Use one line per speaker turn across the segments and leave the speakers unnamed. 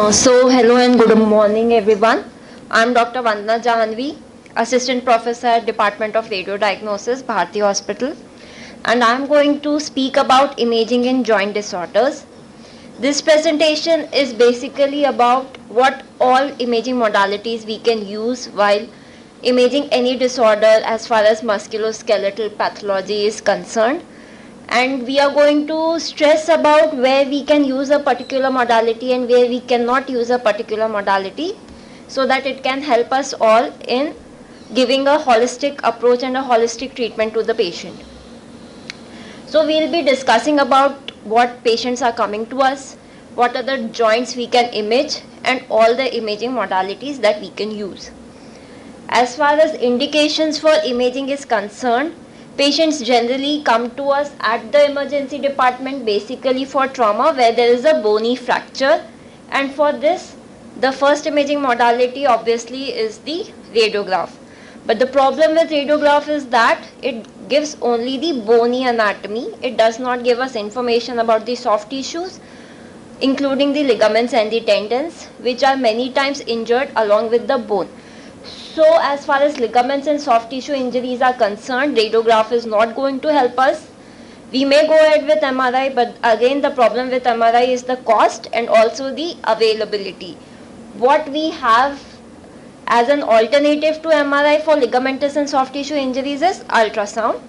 Hello and good morning, everyone. I'm Dr. Vandana Jahanvi, Assistant Professor at Department of Radio Diagnosis, Bharti Hospital, and I'm going to speak about imaging in joint disorders. This presentation is basically about what all imaging modalities we can use while imaging any disorder as far as musculoskeletal pathology is concerned, and we are going to stress about where we can use a particular modality and where we cannot use a particular modality, so that it can help us all in giving a holistic approach and a holistic treatment to the patient. So we'll be discussing about what patients are coming to us, what are the joints we can image, and all the imaging modalities that we can use. As far as indications for imaging is concerned, patients generally come to us at the emergency department basically for trauma where there is a bony fracture, and for this the first imaging modality obviously is the radiograph. But the problem with radiograph is that it gives only the bony anatomy. It does not give us information about the soft tissues, including the ligaments and the tendons, which are many times injured along with the bone. So as far as ligaments and soft tissue injuries are concerned, radiograph is not going to help us. We may go ahead with MRI, but again the problem with MRI is the cost and also the availability. What we have as an alternative to MRI for ligamentous and soft tissue injuries is ultrasound.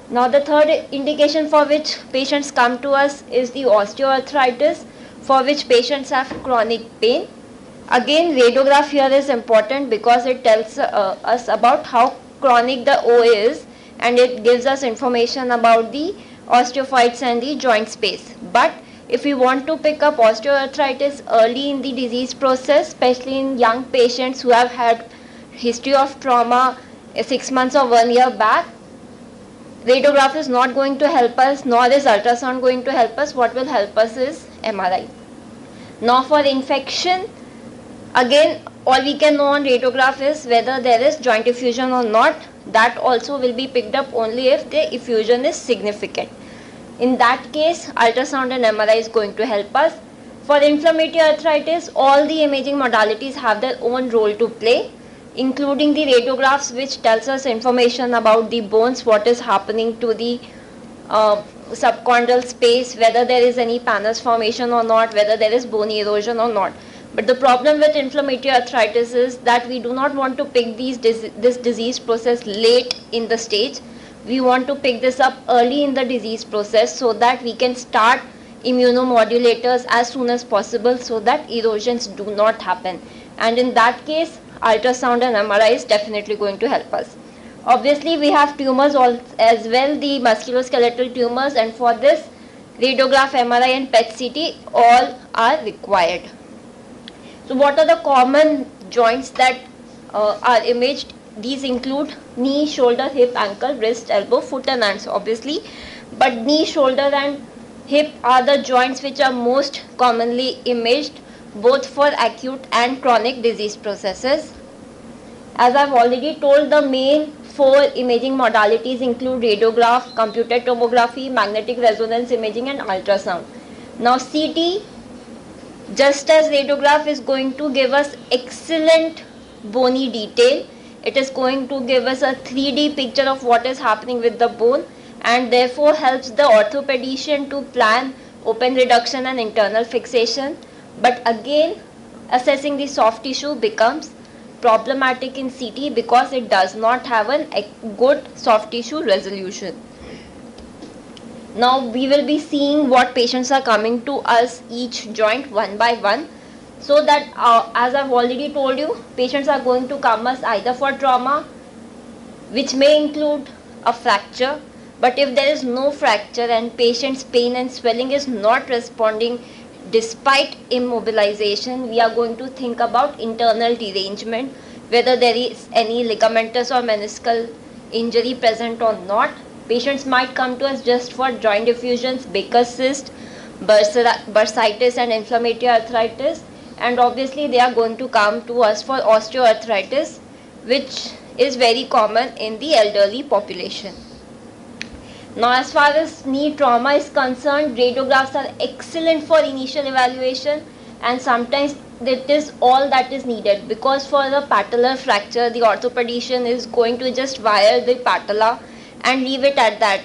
Now the third indication for which patients come to us is the osteoarthritis, for which patients have chronic pain. Again, radiograph here is important because it tells us about how chronic the O is, and it gives us information about the osteophytes and the joint space. But if we want to pick up osteoarthritis early in the disease process, especially in young patients who have had history of trauma 6 months or 1 year back, radiograph is not going to help us, nor is ultrasound going to help us. What will help us is MRI. Now for infection, again, all we can know on radiograph is whether there is joint effusion or not. That also will be picked up only if the effusion is significant. In that case, ultrasound and MRI is going to help us. For inflammatory arthritis, all the imaging modalities have their own role to play, including the radiographs, which tells us information about the bones, what is happening to the subchondral space, whether there is any pannus formation or not, whether there is bone erosion or not. But the problem with inflammatory arthritis is that we do not want to pick this disease process late in the stage. We want to pick this up early in the disease process so that we can start immunomodulators as soon as possible so that erosions do not happen. And in that case, ultrasound and MRI is definitely going to help us. Obviously, we have tumors as well, the musculoskeletal tumors, and for this, radiograph, MRI and PET-CT all are required. So what are the common joints that are imaged? These include knee, shoulder, hip, ankle, wrist, elbow, foot and hands obviously. But knee, shoulder and hip are the joints which are most commonly imaged both for acute and chronic disease processes. As I've already told, the main 4 imaging modalities include radiograph, computed tomography, magnetic resonance imaging and ultrasound. Now CT, just as radiograph, is going to give us excellent bony detail. It is going to give us a 3D picture of what is happening with the bone, and therefore helps the orthopedician to plan open reduction and internal fixation. But again, assessing the soft tissue becomes problematic in CT because it does not have a good soft tissue resolution. Now we will be seeing what patients are coming to us each joint one by one, so that as I've already told you, patients are going to come us either for trauma, which may include a fracture. But if there is no fracture and patient's pain and swelling is not responding despite immobilization, we are going to think about internal derangement, whether there is any ligamentous or meniscal injury present or not. Patients might come to us just for joint effusions, Baker's cyst, bursitis and inflammatory arthritis, and obviously they are going to come to us for osteoarthritis, which is very common in the elderly population. Now as far as knee trauma is concerned, radiographs are excellent for initial evaluation and sometimes that is all that is needed, because for the patellar fracture the orthopedician is going to just wire the patella and leave it at that.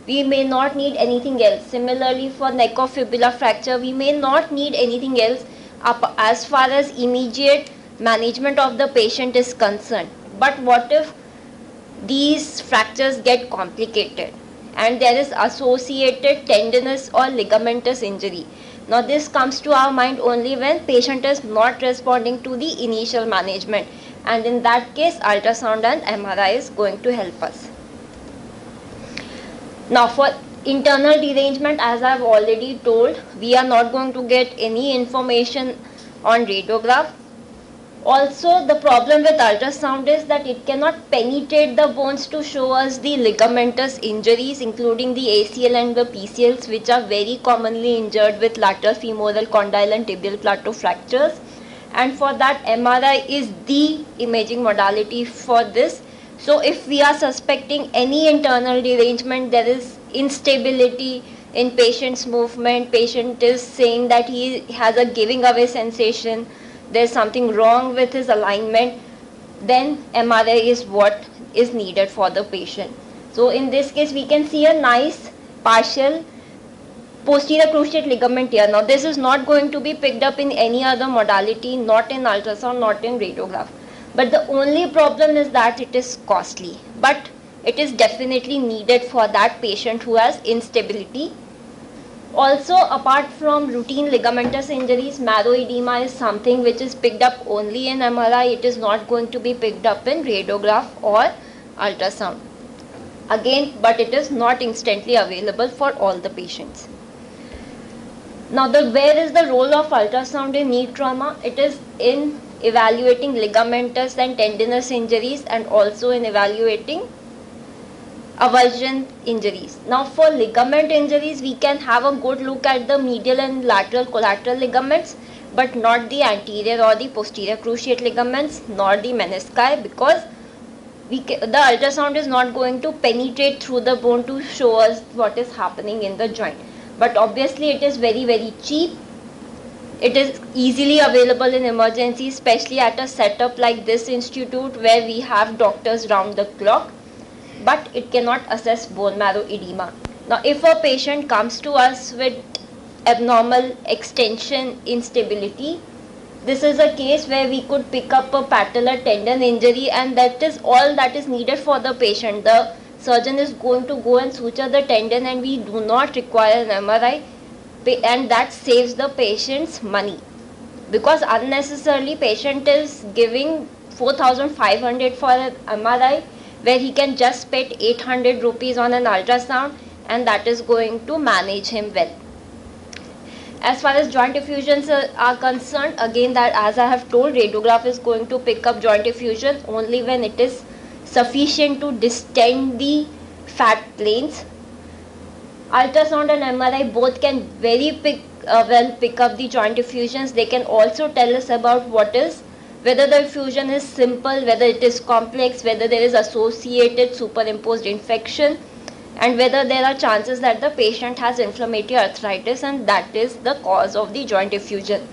We may not need anything else. Similarly, for neck or fibula fracture, we may not need anything else as far as immediate management of the patient is concerned. But what if these fractures get complicated and there is associated tendinous or ligamentous injury? Now this comes to our mind only when patient is not responding to the initial management, and in that case ultrasound and MRI is going to help us. Now for internal derangement, as I have already told, we are not going to get any information on radiograph. Also, the problem with ultrasound is that it cannot penetrate the bones to show us the ligamentous injuries, including the ACL and the PCLs, which are very commonly injured with lateral femoral condyle and tibial plateau fractures. And for that, MRI is the imaging modality for this. So if we are suspecting any internal derangement, there is instability in patient's movement, patient is saying that he has a giving away sensation, there's something wrong with his alignment, then MRI is what is needed for the patient. So in this case we can see a nice partial posterior cruciate ligament here. Now this is not going to be picked up in any other modality, not in ultrasound, not in radiograph. But the only problem is that it is costly. But it is definitely needed for that patient who has instability. Also, apart from routine ligamentous injuries, marrow edema is something which is picked up only in MRI. It is not going to be picked up in radiograph or ultrasound. Again, but it is not instantly available for all the patients. Now, where is the role of ultrasound in knee trauma? It is in evaluating ligamentous and tendinous injuries and also in evaluating avulsion injuries. Now for ligament injuries, we can have a good look at the medial and lateral collateral ligaments, but not the anterior or the posterior cruciate ligaments, nor the menisci, because the ultrasound is not going to penetrate through the bone to show us what is happening in the joint. But obviously it is very, very cheap. It is easily available in emergency, especially at a setup like this institute where we have doctors round the clock. But it cannot assess bone marrow edema. Now if a patient comes to us with abnormal extension instability, this is a case where we could pick up a patellar tendon injury, and that is all that is needed for the patient. The surgeon is going to go and suture the tendon and we do not require an MRI, and that saves the patient's money, because unnecessarily patient is giving 4,500 for an MRI where he can just spend 800 rupees on an ultrasound, and that is going to manage him well. As far as joint effusions are concerned, again, that as I have told, radiograph is going to pick up joint effusion only when it is sufficient to distend the fat planes. Ultrasound and MRI both can very well pick up the joint effusions. They can also tell us about whether the effusion is simple, whether it is complex, whether there is associated superimposed infection, and whether there are chances that the patient has inflammatory arthritis and that is the cause of the joint effusion.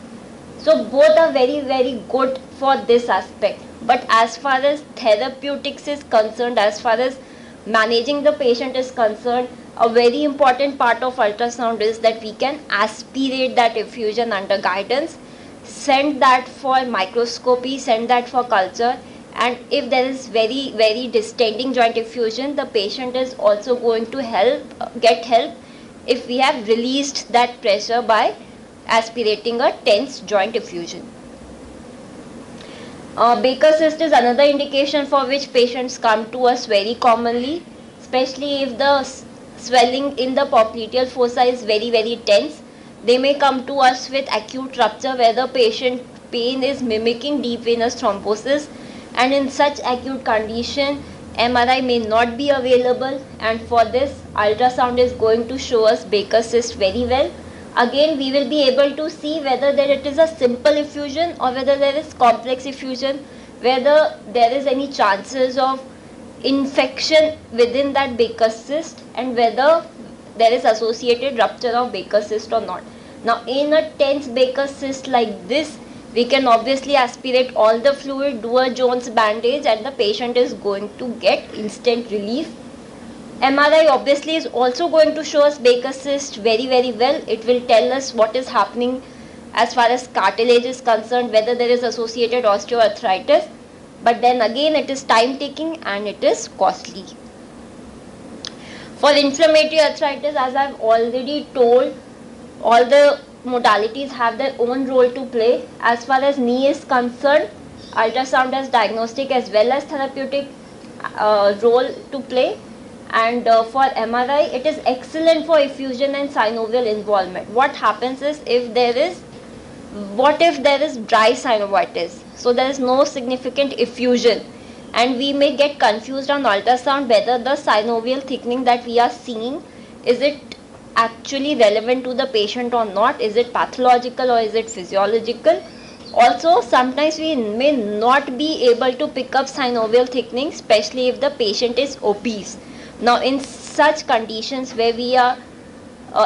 So both are very, very good for this aspect. But as far as therapeutics is concerned, as far as managing the patient is concerned, a very important part of ultrasound is that we can aspirate that effusion under guidance, send that for microscopy, send that for culture, and if there is very, very distending joint effusion, the patient is also going to get help if we have released that pressure by aspirating a tense joint effusion. Baker cyst is another indication for which patients come to us very commonly, especially if the swelling in the popliteal fossa is very, very tense. They may come to us with acute rupture where the patient pain is mimicking deep venous thrombosis, and in such acute condition MRI may not be available, and for this ultrasound is going to show us Baker cyst very well. Again, we will be able to see whether it is a simple effusion or whether there is complex effusion, whether there is any chances of infection within that Baker cyst, and whether there is associated rupture of Baker cyst or not. Now in a tense Baker cyst like this, we can obviously aspirate all the fluid, do a Jones bandage, and the patient is going to get instant relief. MRI obviously is also going to show us Baker cyst very well. It will tell us what is happening as far as cartilage is concerned, whether there is associated osteoarthritis. But then again, it is time taking and it is costly. For inflammatory arthritis, as I have already told, all the modalities have their own role to play. As far as knee is concerned, ultrasound has diagnostic as well as therapeutic role to play. And for MRI, it is excellent for effusion and synovial involvement. What happens is, what if there is dry synovitis? So there is no significant effusion, and we may get confused on ultrasound whether the synovial thickening that we are seeing, is it actually relevant to the patient or not? Is it pathological or is it physiological? Also, sometimes we may not be able to pick up synovial thickening, especially if the patient is obese. Now in such conditions where we are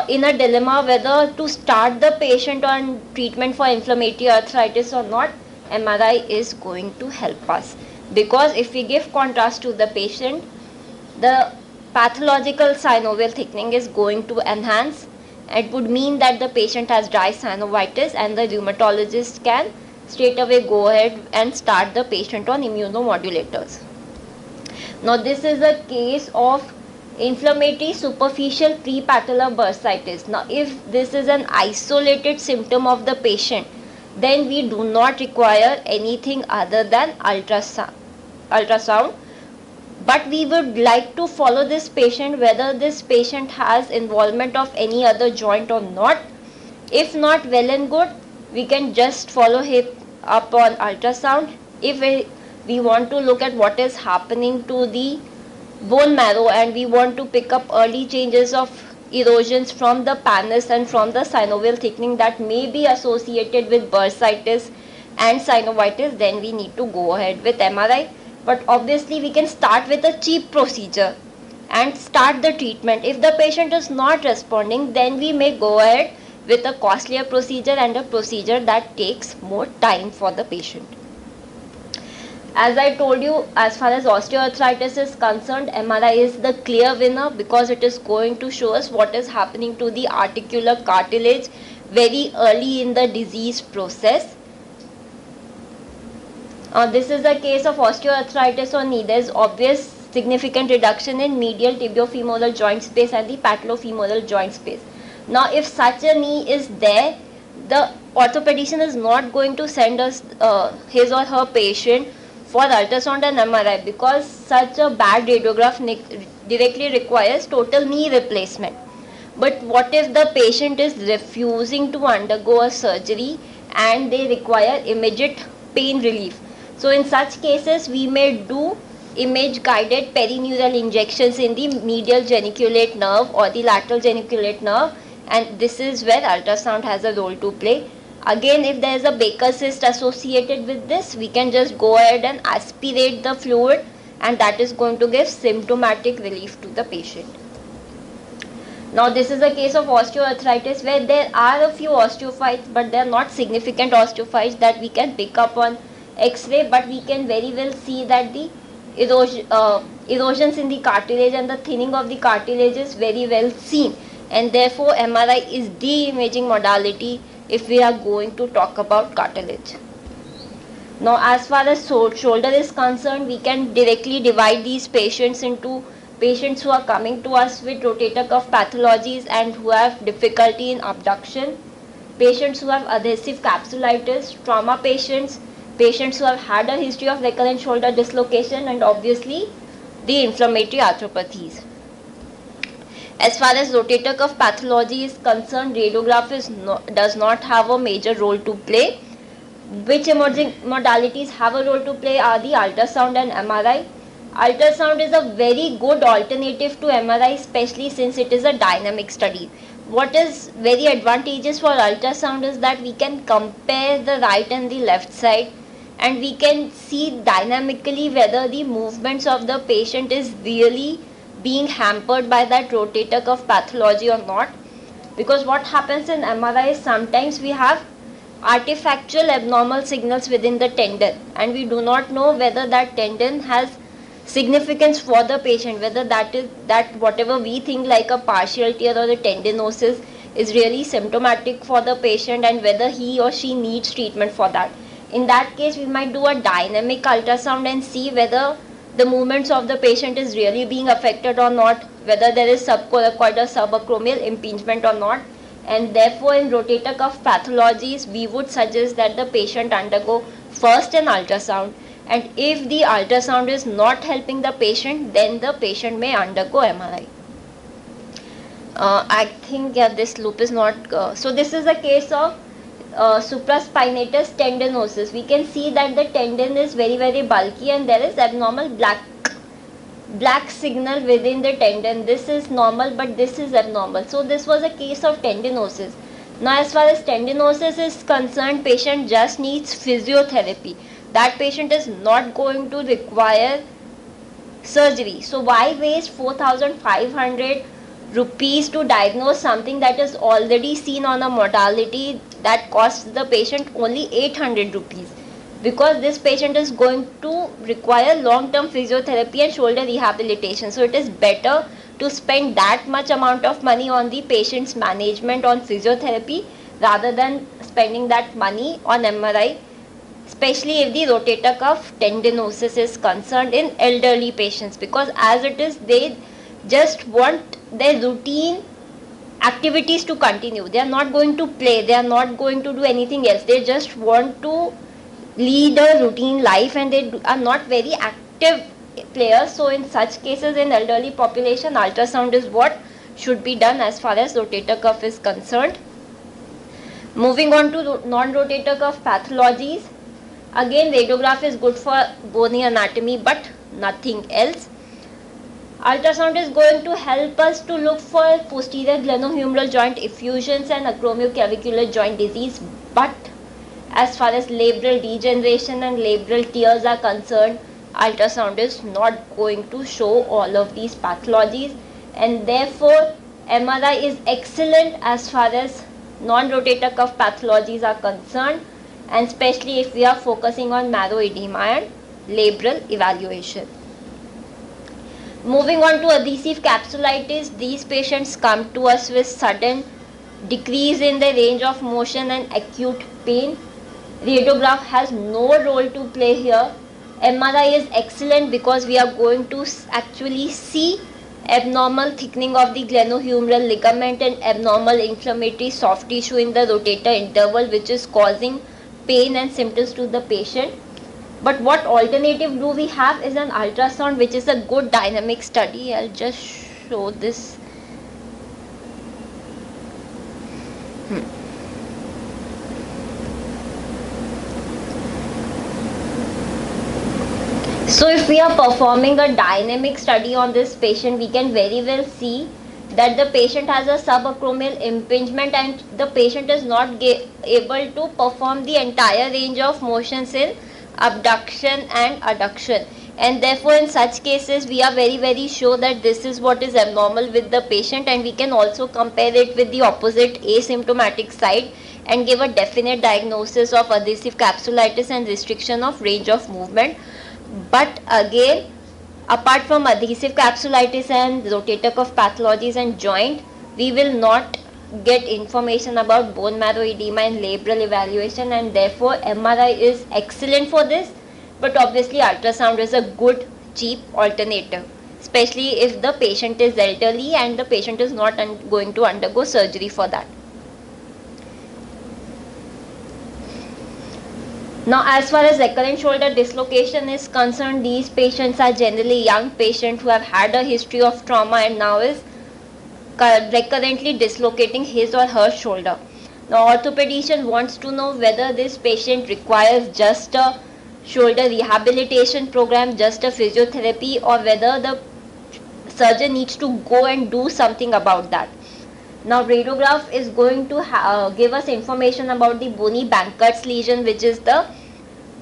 in a dilemma whether to start the patient on treatment for inflammatory arthritis or not, MRI is going to help us, because if we give contrast to the patient, the pathological synovial thickening is going to enhance. It would mean that the patient has dry synovitis, and the rheumatologist can straight away go ahead and start the patient on immunomodulators. Now this is a case of inflammatory superficial prepatellar bursitis. Now if this is an isolated symptom of the patient, then we do not require anything other than ultrasound. But we would like to follow this patient whether this patient has involvement of any other joint or not. If not, well and good, we can just follow him up on ultrasound. If we want to look at what is happening to the bone marrow and we want to pick up early changes of erosions from the pannus and from the synovial thickening that may be associated with bursitis and synovitis, then we need to go ahead with MRI. But obviously we can start with a cheap procedure and start the treatment. If the patient is not responding, then we may go ahead with a costlier procedure and a procedure that takes more time for the patient. As I told you, as far as osteoarthritis is concerned, MRI is the clear winner because it is going to show us what is happening to the articular cartilage very early in the disease process. This is a case of osteoarthritis on knee. There is obvious significant reduction in medial tibiofemoral joint space and the patellofemoral joint space. Now if such a knee is there, the orthopedician is not going to send us his or her patient for ultrasound and MRI, because such a bad radiograph directly requires total knee replacement. But what if the patient is refusing to undergo a surgery and they require immediate pain relief? So in such cases, we may do image guided perineural injections in the medial geniculate nerve or the lateral geniculate nerve, and this is where ultrasound has a role to play. Again, if there is a Baker cyst associated with this, we can just go ahead and aspirate the fluid, and that is going to give symptomatic relief to the patient. Now this is a case of osteoarthritis where there are a few osteophytes, but they are not significant osteophytes that we can pick up on X-ray, but we can very well see that the erosions in the cartilage and the thinning of the cartilage is very well seen, and therefore MRI is the imaging modality if we are going to talk about cartilage. Now as far as shoulder is concerned, we can directly divide these patients into patients who are coming to us with rotator cuff pathologies and who have difficulty in abduction, patients who have adhesive capsulitis, trauma patients, patients who have had a history of recurrent shoulder dislocation, and obviously the inflammatory arthropathies. As far as rotator cuff pathology is concerned, radiograph does not have a major role to play. Which emerging modalities have a role to play are the ultrasound and MRI. Ultrasound is a very good alternative to MRI, especially since it is a dynamic study. What is very advantageous for ultrasound is that we can compare the right and the left side, and we can see dynamically whether the movements of the patient is really being hampered by that rotator cuff pathology or not. Because what happens in MRI is sometimes we have artifactual abnormal signals within the tendon, and we do not know whether that tendon has significance for the patient, whether that whatever we think like a partial tear or a tendinosis is really symptomatic for the patient, and whether he or she needs treatment for that. In that case, we might do a dynamic ultrasound and see whether the movements of the patient is really being affected or not, whether there is subcoracoid or subacromial impingement or not. And therefore in rotator cuff pathologies, we would suggest that the patient undergo first an ultrasound, and if the ultrasound is not helping the patient, then the patient may undergo MRI. I think this loop is not, so this is a case of supraspinatus tendinosis. We can see that the tendon is very bulky and there is abnormal black signal within the tendon. This is normal, but this is abnormal. So this was a case of tendinosis. Now as far as tendinosis is concerned, patient just needs physiotherapy. That patient is not going to require surgery. So why waste 4,500 rupees to diagnose something that is already seen on a modality that costs the patient only 800 rupees? Because this patient is going to require long-term physiotherapy and shoulder rehabilitation. So it is better to spend that much amount of money on the patient's management on physiotherapy rather than spending that money on MRI, especially if the rotator cuff tendinosis is concerned in elderly patients, because as it is, they just want their routine activities to continue. They are not going to play, they are not going to do anything else. They just want to lead a routine life and they are not very active players. So in such cases, in elderly population, ultrasound is what should be done as far as rotator cuff is concerned. Moving on to non-rotator cuff pathologies, again radiograph is good for bony anatomy but nothing else. Ultrasound is going to help us to look for posterior glenohumeral joint effusions and acromioclavicular joint disease, but as far as labral degeneration and labral tears are concerned, ultrasound is not going to show all of these pathologies, and therefore MRI is excellent as far as non-rotator cuff pathologies are concerned, and especially if we are focusing on marrow edema and labral evaluation. Moving on to adhesive capsulitis, these patients come to us with sudden decrease in the range of motion and acute pain. Radiograph has no role to play here. MRI is excellent because we are going to actually see abnormal thickening of the glenohumeral ligament and abnormal inflammatory soft tissue in the rotator interval, which is causing pain and symptoms to the patient. But what alternative do we have is an ultrasound, which is a good dynamic study. I'll just show this. So if we are performing a dynamic study on this patient, we can very well see that the patient has a subacromial impingement and the patient is not able to perform the entire range of motions in abduction and adduction, and therefore in such cases we are very sure that this is what is abnormal with the patient, and we can also compare it with the opposite asymptomatic side and give a definite diagnosis of adhesive capsulitis and restriction of range of movement. But again, apart from adhesive capsulitis and rotator cuff pathologies and joint, we will not get information about bone marrow edema and labral evaluation, and therefore MRI is excellent for this, but obviously ultrasound is a good cheap alternative, especially if the patient is elderly and the patient is not going to undergo surgery for that. Now as far as recurrent shoulder dislocation is concerned, these patients are generally young patients who have had a history of trauma and now is recurrently dislocating his or her shoulder. Now orthopedician wants to know whether this patient requires just a shoulder rehabilitation program, just a physiotherapy, or whether the surgeon needs to go and do something about that. Now radiograph is going to give us information about the bony Bankert's lesion, which is the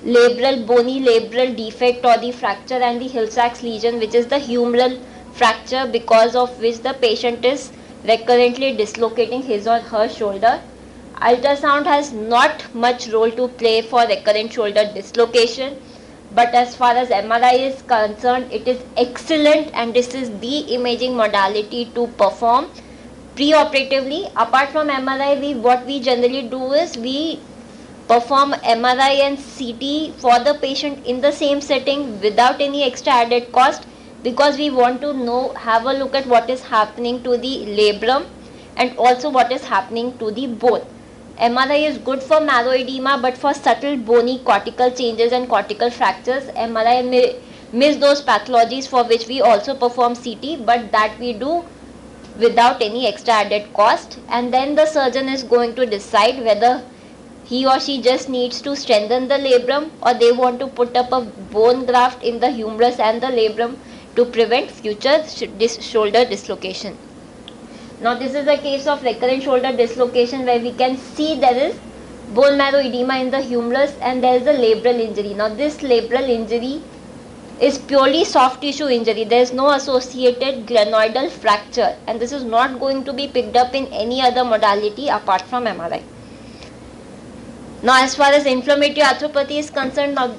bony labral defect or the fracture, and the Hill-Sachs lesion, which is the humeral fracture, because of which the patient is recurrently dislocating his or her shoulder. Ultrasound has not much role to play for recurrent shoulder dislocation, but as far as MRI is concerned, it is excellent, and this is the imaging modality to perform pre-operatively. Apart from MRI, what we generally do is we perform MRI and CT for the patient in the same setting without any extra added cost, because we want to have a look at what is happening to the labrum and also what is happening to the bone. MRI is good for marrow edema, but for subtle bony cortical changes and cortical fractures, MRI may miss those pathologies for which we also perform CT, but that we do without any extra added cost. And then the surgeon is going to decide whether he or she just needs to strengthen the labrum, or they want to put up a bone graft in the humerus and the labrum to prevent future shoulder dislocation. Now this is a case of recurrent shoulder dislocation where we can see there is bone marrow edema in the humerus and there is a labral injury. Now this labral injury is purely soft tissue injury. There is no associated glenoidal fracture, and this is not going to be picked up in any other modality apart from MRI. Now as far as inflammatory arthropathy is concerned, now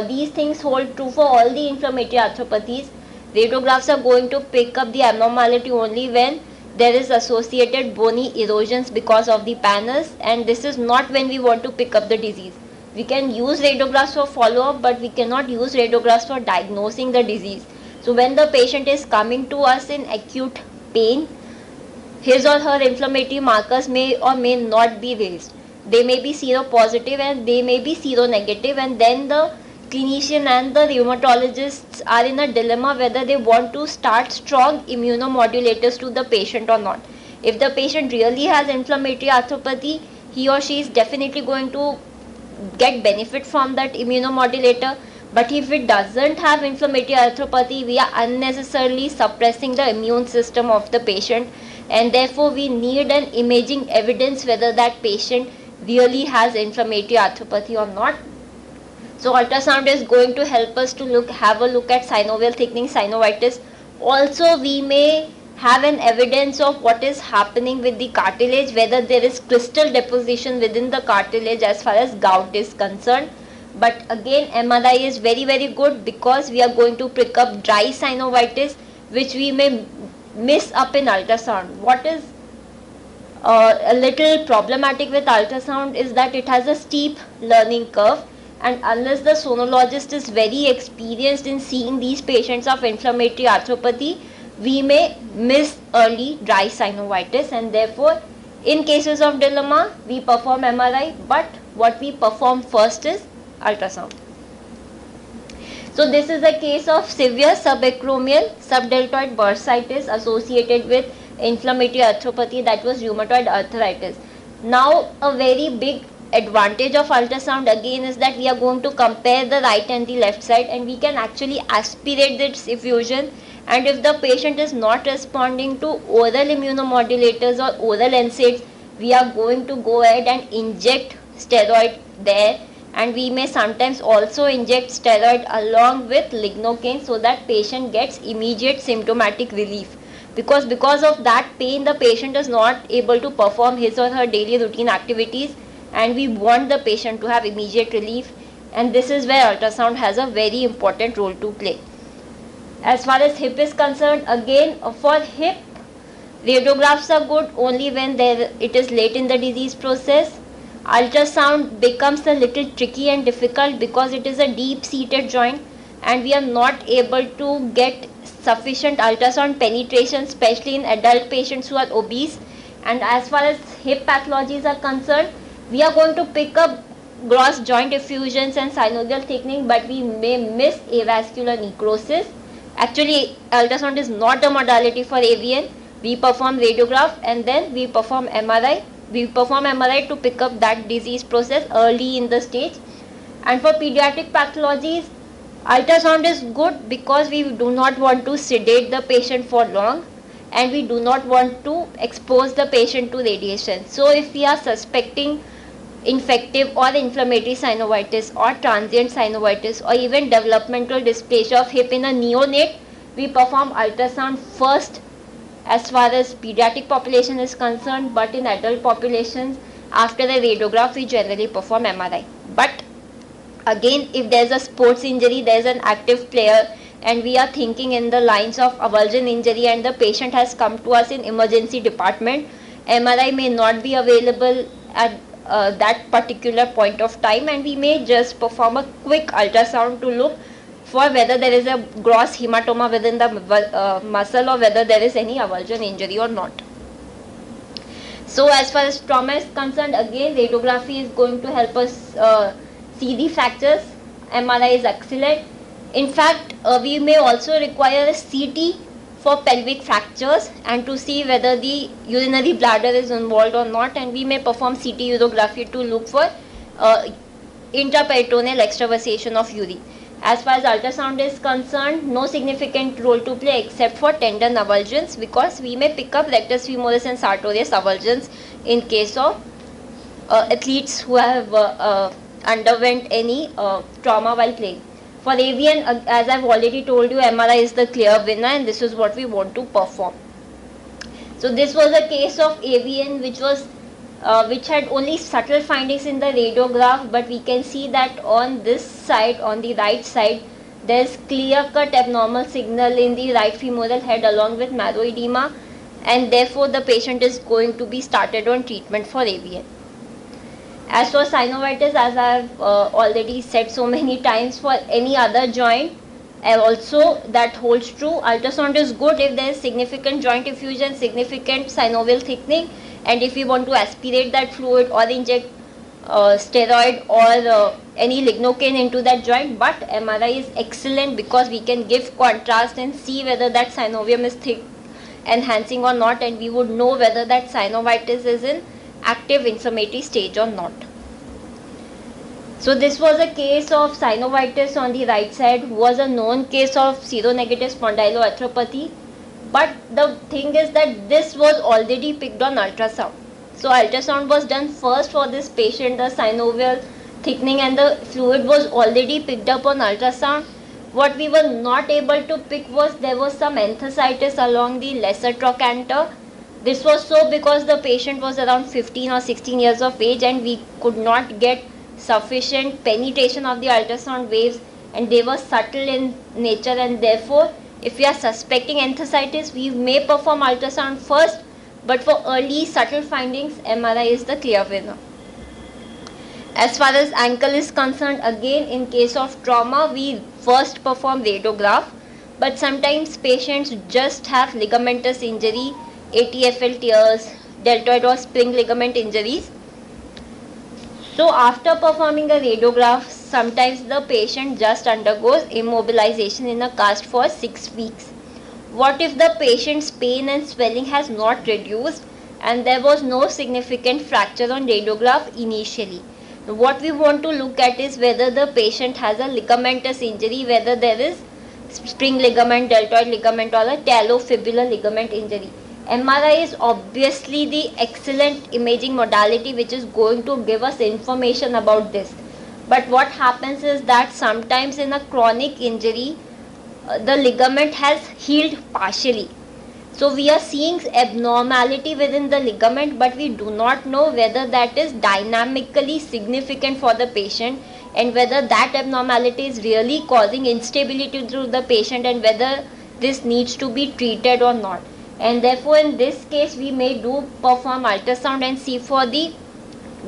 these things hold true for all the inflammatory arthropathies. Radiographs are going to pick up the abnormality only when there is associated bony erosions because of the pannus, and this is not when we want to pick up the disease. We can use radiographs for follow-up, but we cannot use radiographs for diagnosing the disease. So when the patient is coming to us in acute pain, his or her inflammatory markers may or may not be raised. They may be seropositive and they may be seronegative, and then the clinician and the rheumatologists are in a dilemma whether they want to start strong immunomodulators to the patient or not. If the patient really has inflammatory arthropathy, he or she is definitely going to get benefit from that immunomodulator. But if it doesn't have inflammatory arthropathy, we are unnecessarily suppressing the immune system of the patient, and therefore we need an imaging evidence whether that patient really has inflammatory arthropathy or not. So ultrasound is going to help us to have a look at synovial thickening, synovitis. Also we may have an evidence of what is happening with the cartilage, whether there is crystal deposition within the cartilage as far as gout is concerned. But again, MRI is very good because we are going to pick up dry synovitis, which we may miss up in ultrasound. What is a little problematic with ultrasound is that it has a steep learning curve, and unless the sonologist is very experienced in seeing these patients of inflammatory arthropathy, we may miss early dry synovitis, and therefore in cases of dilemma we perform MRI, but what we perform first is ultrasound. So this is a case of severe subacromial subdeltoid bursitis associated with inflammatory arthropathy, that was rheumatoid arthritis. Now a very big advantage of ultrasound again is that we are going to compare the right and the left side, and we can actually aspirate this effusion, and if the patient is not responding to oral immunomodulators or oral NSAIDs, we are going to go ahead and inject steroid there, and we may sometimes also inject steroid along with lignocaine so that patient gets immediate symptomatic relief, because of that pain the patient is not able to perform his or her daily routine activities, and we want the patient to have immediate relief, and this is where ultrasound has a very important role to play. As far as hip is concerned, again for hip radiographs are good only when it is late in the disease process. Ultrasound becomes a little tricky and difficult because it is a deep seated joint and we are not able to get sufficient ultrasound penetration, especially in adult patients who are obese. And as far as hip pathologies are concerned, we are going to pick up gross joint effusions and synovial thickening, but we may miss avascular necrosis. Actually, ultrasound is not a modality for AVN. We perform radiograph and then we perform MRI. We perform MRI to pick up that disease process early in the stage. And for pediatric pathologies, ultrasound is good because we do not want to sedate the patient for long and we do not want to expose the patient to radiation. So if we are suspecting infective or inflammatory synovitis or transient synovitis or even developmental dysplasia of hip in a neonate, we perform ultrasound first as far as pediatric population is concerned, but in adult populations, after the radiograph, we generally perform MRI. But again, if there's a sports injury, there's an active player, and we are thinking in the lines of avulsion injury, and the patient has come to us in emergency department, MRI may not be available at that particular point of time, and we may just perform a quick ultrasound to look for whether there is a gross hematoma within the muscle, or whether there is any avulsion injury or not. So as far as trauma is concerned, again radiography is going to help us see the fractures. MRI is excellent. In fact, we may also require a CT for pelvic fractures and to see whether the urinary bladder is involved or not, and we may perform CT urography to look for intraperitoneal extravasation of urine. As far as ultrasound is concerned, no significant role to play except for tendon avulsions, because we may pick up rectus femoris and sartorius avulsions in case of athletes who have underwent any trauma while playing. For AVN, as I've already told you, MRI is the clear winner, and this is what we want to perform. So this was a case of AVN which had only subtle findings in the radiograph, but we can see that on this side, on the right side, there is clear-cut abnormal signal in the right femoral head along with marrow edema, and therefore the patient is going to be started on treatment for AVN. As for synovitis, as I have already said so many times, for any other joint, also that holds true. Ultrasound is good if there is significant joint effusion, significant synovial thickening, and if we want to aspirate that fluid or inject steroid or any lignocaine into that joint. But MRI is excellent because we can give contrast and see whether that synovium is thick, enhancing or not, and we would know whether that synovitis is in active inflammatory stage or not. So this was a case of synovitis on the right side, was a known case of seronegative spondyloarthropathy. But the thing is that this was already picked on ultrasound. So ultrasound was done first for this patient, the synovial thickening and the fluid was already picked up on ultrasound. What we were not able to pick was there was some enthesitis along the lesser trochanter. This was so because the patient was around 15 or 16 years of age, and we could not get sufficient penetration of the ultrasound waves, and they were subtle in nature, and therefore if we are suspecting enthesitis, we may perform ultrasound first, but for early subtle findings, MRI is the clear winner. As far as ankle is concerned, again in case of trauma, we first perform radiograph, but sometimes patients just have ligamentous injury, ATFL tears, deltoid or spring ligament injuries. So after performing a radiograph, sometimes the patient just undergoes immobilization in a cast for 6 weeks. What if the patient's pain and swelling has not reduced and there was no significant fracture on radiograph initially? What we want to look at is whether the patient has a ligamentous injury, whether there is spring ligament, deltoid ligament, or a talofibular ligament injury. MRI is obviously the excellent imaging modality which is going to give us information about this. But what happens is that sometimes in a chronic injury, the ligament has healed partially. So we are seeing abnormality within the ligament, but we do not know whether that is dynamically significant for the patient and whether that abnormality is really causing instability to the patient and whether this needs to be treated or not. And therefore in this case we may perform ultrasound and see for the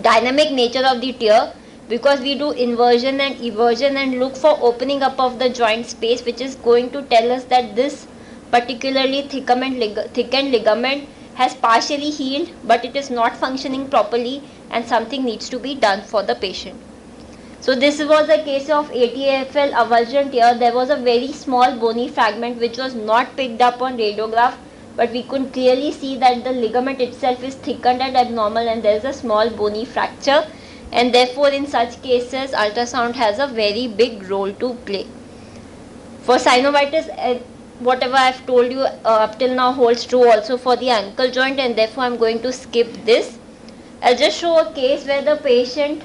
dynamic nature of the tear, because we do inversion and eversion and look for opening up of the joint space, which is going to tell us that this particularly thickened ligament has partially healed, but it is not functioning properly and something needs to be done for the patient. So this was a case of ATFL avulsion tear. There was a very small bony fragment which was not picked up on radiograph, but we could clearly see that the ligament itself is thickened and abnormal and there is a small bony fracture, and therefore in such cases ultrasound has a very big role to play. For synovitis, whatever I have told you up till now holds true also for the ankle joint, and therefore I am going to skip this. I'll just show a case where the patient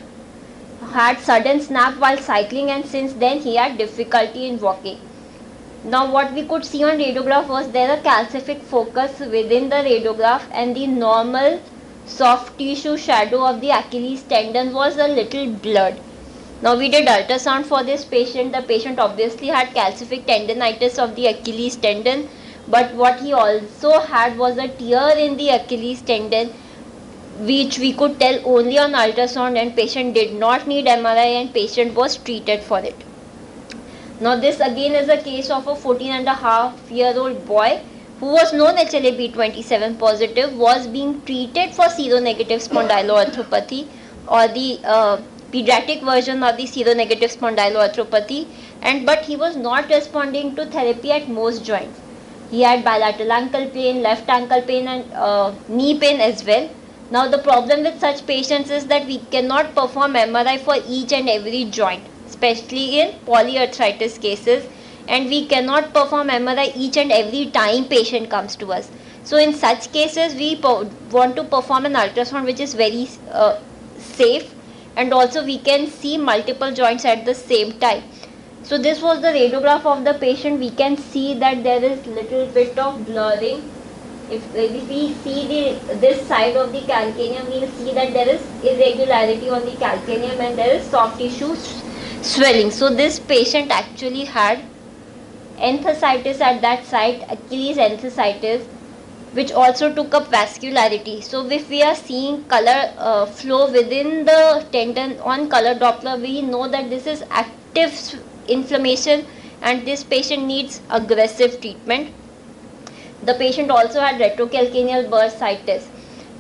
had sudden snap while cycling and since then he had difficulty in walking. Now what we could see on radiograph was there a calcific focus within the radiograph, and the normal soft tissue shadow of the Achilles tendon was a little blurred. Now we did ultrasound for this patient. The patient obviously had calcific tendinitis of the Achilles tendon, but what he also had was a tear in the Achilles tendon, which we could tell only on ultrasound, and patient did not need MRI and patient was treated for it. Now this again is a case of a 14.5-year-old boy who was known HLA-B27 positive, was being treated for seronegative spondyloarthropathy, or the pediatric version of the seronegative spondyloarthropathy, but he was not responding to therapy at most joints. He had bilateral ankle pain, left ankle pain, and knee pain as well. Now the problem with such patients is that we cannot perform MRI for each and every joint, especially in polyarthritis cases, and we cannot perform MRI each and every time patient comes to us. So in such cases we want to perform an ultrasound which is very safe, and also we can see multiple joints at the same time. So this was the radiograph of the patient. We can see that there is little bit of blurring. If we see this side of the calcaneum, we will see that there is irregularity on the calcaneum and there is soft tissue swelling. So this patient actually had enthesitis at that site, Achilles enthesitis, which also took up vascularity. So if we are seeing color flow within the tendon on color Doppler, we know that this is active inflammation and this patient needs aggressive treatment. The patient also had retrocalcaneal bursitis,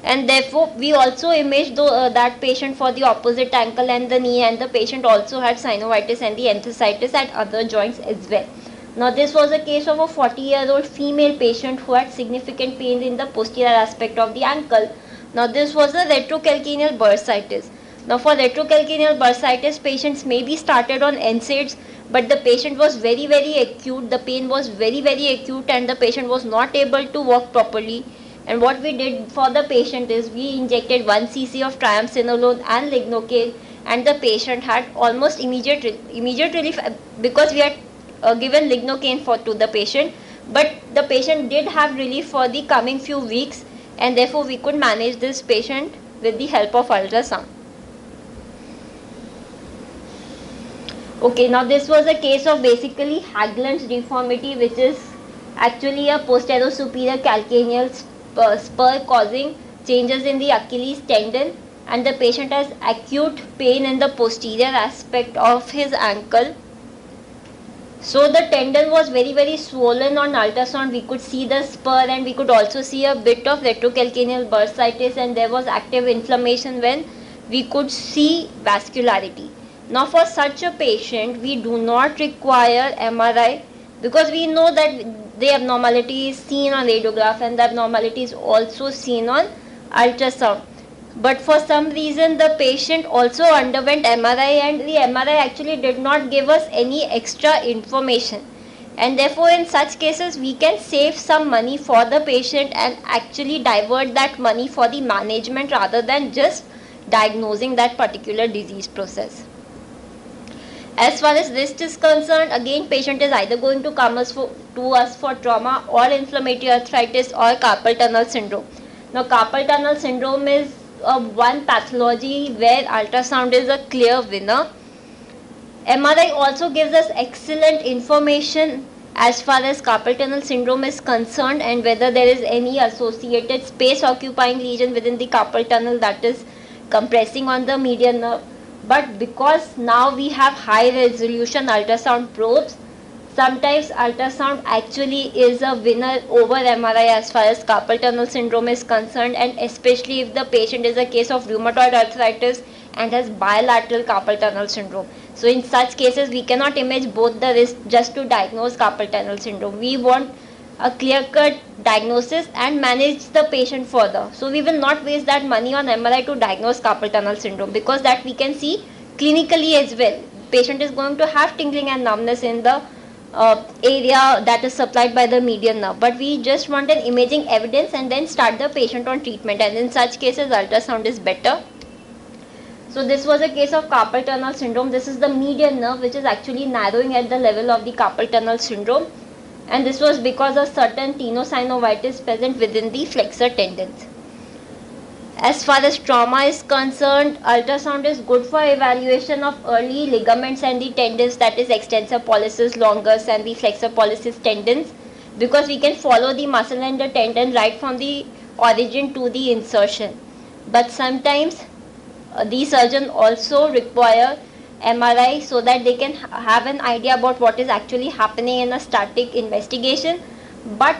and therefore we also imaged that patient for the opposite ankle and the knee, and the patient also had synovitis and the enthesitis at other joints as well. Now this was a case of a 40-year-old female patient who had significant pain in the posterior aspect of the ankle. Now this was a retrocalcaneal bursitis. Now for retrocalcaneal bursitis, patients may be started on NSAIDs, but the patient was very acute, the pain was very acute, and the patient was not able to walk properly. And what we did for the patient is we injected 1 cc of triamcinolone and lignocaine, and the patient had almost immediate relief, because we had given lignocaine to the patient, but the patient did have relief for the coming few weeks, and therefore we could manage this patient with the help of ultrasound. Okay, now this was a case of basically Haglund's deformity, which is actually a posterior superior calcaneal spur causing changes in the Achilles tendon, and the patient has acute pain in the posterior aspect of his ankle. So the tendon was very swollen on ultrasound. We could see the spur, and we could also see a bit of retrocalcaneal bursitis, and there was active inflammation when we could see vascularity. Now for such a patient, we do not require MRI, because we know that the abnormality is seen on radiograph and the abnormality is also seen on ultrasound. But for some reason the patient also underwent MRI, and the MRI actually did not give us any extra information, and therefore in such cases we can save some money for the patient and actually divert that money for the management rather than just diagnosing that particular disease process. As far as wrist is concerned, again patient is either going to come to us for trauma or inflammatory arthritis or carpal tunnel syndrome. Now carpal tunnel syndrome is one pathology where ultrasound is a clear winner. MRI also gives us excellent information as far as carpal tunnel syndrome is concerned, and whether there is any associated space occupying lesion within the carpal tunnel that is compressing on the median nerve. But because now we have high resolution ultrasound probes, sometimes ultrasound actually is a winner over MRI as far as carpal tunnel syndrome is concerned, and especially if the patient is a case of rheumatoid arthritis and has bilateral carpal tunnel syndrome. So in such cases we cannot image both the wrists just to diagnose carpal tunnel syndrome. We want a clear-cut diagnosis and manage the patient further. So we will not waste that money on MRI to diagnose carpal tunnel syndrome, because that we can see clinically as well. Patient is going to have tingling and numbness in the area that is supplied by the median nerve, but we just want an imaging evidence and then start the patient on treatment, and in such cases ultrasound is better. So this was a case of carpal tunnel syndrome. This is the median nerve which is actually narrowing at the level of the carpal tunnel syndrome. and this was because of certain tenosynovitis present within the flexor tendons. As far as trauma is concerned, ultrasound is good for evaluation of early ligaments and the tendons, that is extensor pollicis longus and the flexor pollicis tendons, because we can follow the muscle and the tendon right from the origin to the insertion. But sometimes the surgeon also require MRI so that they can have an idea about what is actually happening in a static investigation. But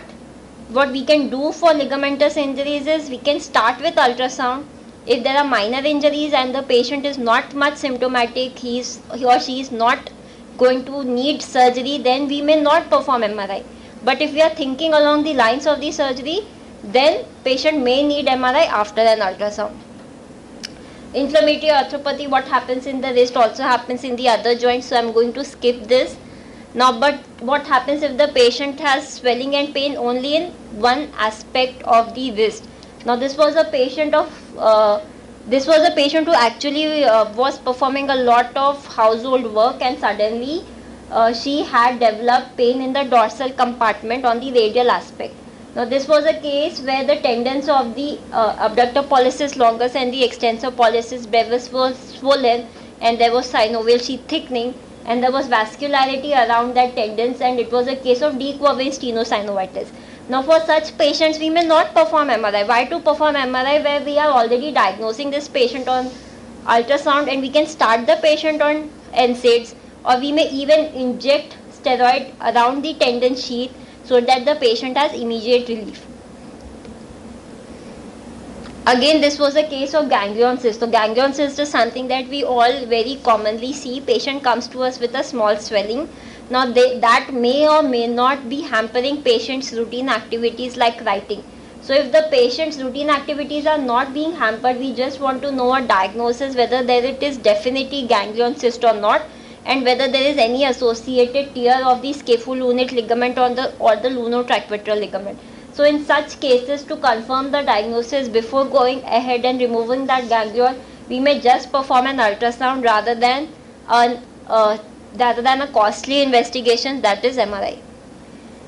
what we can do for ligamentous injuries is we can start with ultrasound. If there are minor injuries and the patient is not much symptomatic, he or she is not going to need surgery, then we may not perform MRI. But if we are thinking along the lines of the surgery, then patient may need MRI after an ultrasound. Inflammatory arthropathy, what happens in the wrist also happens in the other joints, so I am going to skip this. Now, but what happens if the patient has swelling and pain only in one aspect of the wrist? Now, this was a patient who actually was performing a lot of household work, and suddenly she had developed pain in the dorsal compartment on the radial aspect. Now, this was a case where the tendons of the abductor pollicis longus and the extensor pollicis brevis were swollen, and there was synovial sheath thickening, and there was vascularity around that tendons, and it was a case of dequervain tenosynovitis. Now, for such patients, we may not perform MRI. Why to perform MRI where we are already diagnosing this patient on ultrasound, and we can start the patient on NSAIDs, or we may even inject steroid around the tendon sheath so that the patient has immediate relief. Again, this was a case of ganglion cyst. So, ganglion cyst is something that we all very commonly see. Patient comes to us with a small swelling. Now, that may or may not be hampering patient's routine activities like writing. So, if the patient's routine activities are not being hampered, we just want to know a diagnosis whether it is definitely ganglion cyst or not, and whether there is any associated tear of the scapholunate ligament or the lunotriquetral ligament. So, in such cases, to confirm the diagnosis before going ahead and removing that ganglion, we may just perform an ultrasound rather than a costly investigation, that is MRI.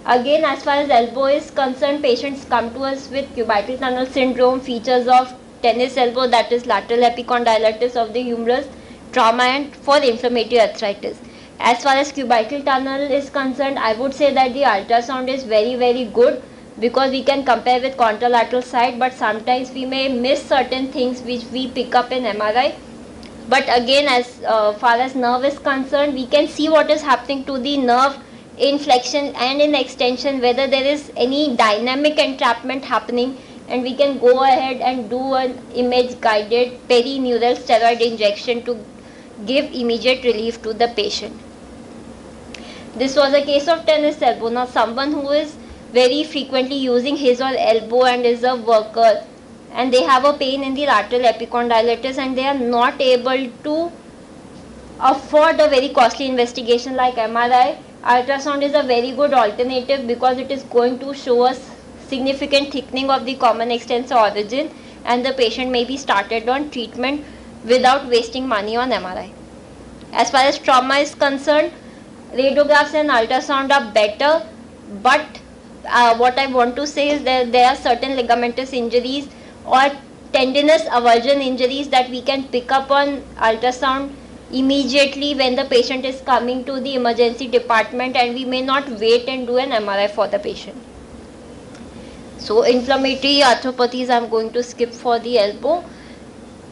Again, as far as elbow is concerned, patients come to us with cubital tunnel syndrome, features of tennis elbow, that is lateral epicondylitis of the humerus, trauma, and for inflammatory arthritis. As far as cubital tunnel is concerned, I would say that the ultrasound is very, very good, because we can compare with contralateral side, but sometimes we may miss certain things which we pick up in MRI. But again, as far as nerve is concerned, we can see what is happening to the nerve in flexion and in extension, whether there is any dynamic entrapment happening, and we can go ahead and do an image guided perineural steroid injection to give immediate relief to the patient. This was a case of tennis elbow. Now, someone who is very frequently using his or elbow and is a worker, and they have a pain in the lateral epicondylitis, and they are not able to afford a very costly investigation like MRI, ultrasound is a very good alternative, because it is going to show us significant thickening of the common extensor origin, and the patient may be started on treatment without wasting money on MRI. As far as trauma is concerned, radiographs and ultrasound are better, but what I want to say is that there are certain ligamentous injuries or tendinous avulsion injuries that we can pick up on ultrasound immediately when the patient is coming to the emergency department, and we may not wait and do an MRI for the patient. So, inflammatory arthropathies I am going to skip for the elbow.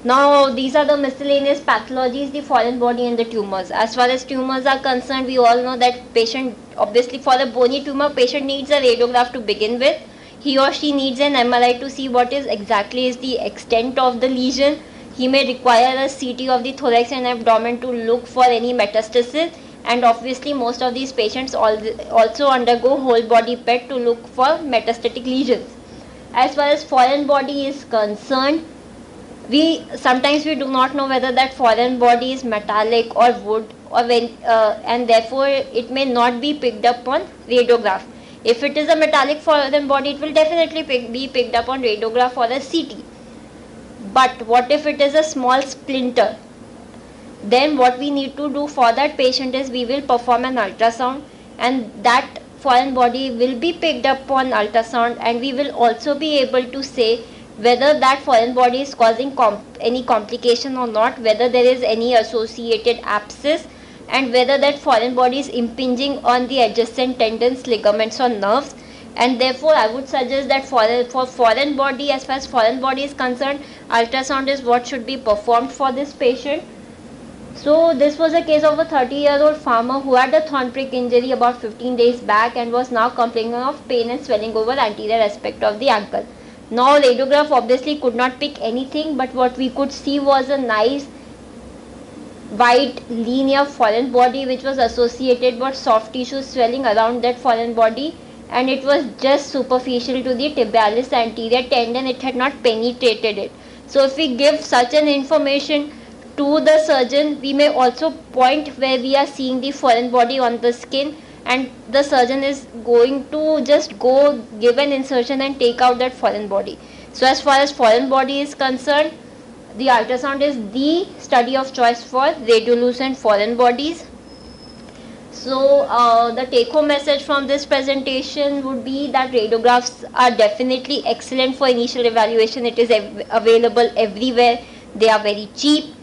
Now, these are the miscellaneous pathologies, the foreign body and the tumors. As far as tumors are concerned, we all know that patient, obviously for a bony tumor, patient needs a radiograph to begin with. He or she needs an MRI to see what is exactly is the extent of the lesion. He may require a CT of the thorax and abdomen to look for any metastasis, and obviously most of these patients also undergo whole body PET to look for metastatic lesions. As far as foreign body is concerned, sometimes we do not know whether that foreign body is metallic or wood, or and therefore it may not be picked up on radiograph. If it is a metallic foreign body, it will definitely be picked up on radiograph or a CT. But what if it is a small splinter? Then what we need to do for that patient is we will perform an ultrasound, and that foreign body will be picked up on ultrasound, and we will also be able to say whether that foreign body is causing any complication or not, whether there is any associated abscess, and whether that foreign body is impinging on the adjacent tendons, ligaments or nerves. And therefore I would suggest that for foreign body, as far as foreign body is concerned, ultrasound is what should be performed for this patient. So this was a case of a 30-year-old farmer who had a thorn prick injury about 15 days back and was now complaining of pain and swelling over anterior aspect of the ankle. Now radiograph obviously could not pick anything, but what we could see was a nice white linear foreign body which was associated with soft tissue swelling around that foreign body, and it was just superficial to the tibialis anterior tendon. It had not penetrated it. So if we give such an information to the surgeon, we may also point where we are seeing the foreign body on the skin, and the surgeon is going to just go give an insertion and take out that foreign body. So as far as foreign body is concerned, the ultrasound is the study of choice for radiolucent foreign bodies. So the take home message from this presentation would be that radiographs are definitely excellent for initial evaluation. It is available everywhere. They are very cheap.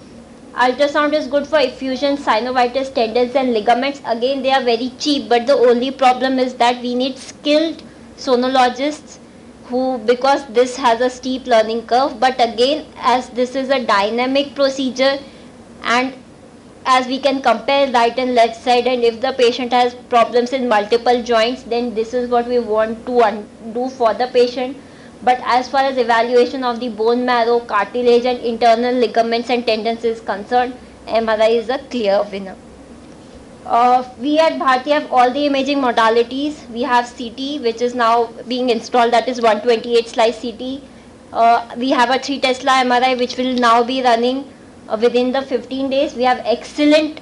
Ultrasound is good for effusion, synovitis, tendons and ligaments. Again, they are very cheap, but the only problem is that we need skilled sonologists who, because this has a steep learning curve, but again, as this is a dynamic procedure and as we can compare right and left side, and if the patient has problems in multiple joints, then this is what we want to do for the patient. But as far as evaluation of the bone marrow, cartilage and internal ligaments and tendons is concerned, MRI is a clear winner. We at Bharti have all the imaging modalities. We have CT, which is now being installed, that is 128 slice CT. We have a 3 Tesla MRI, which will now be running within the 15 days. We have excellent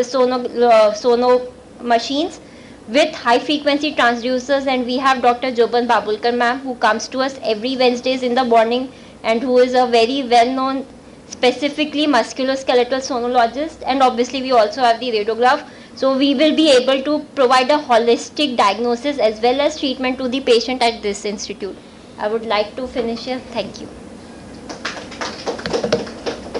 sono machines with high frequency transducers, and we have Dr. Joban Babulkar ma'am, who comes to us every Wednesdays in the morning and who is a very well known specifically musculoskeletal sonologist, and obviously we also have the radiograph. So we will be able to provide a holistic diagnosis as well as treatment to the patient at this institute. I would like to finish here. Thank you.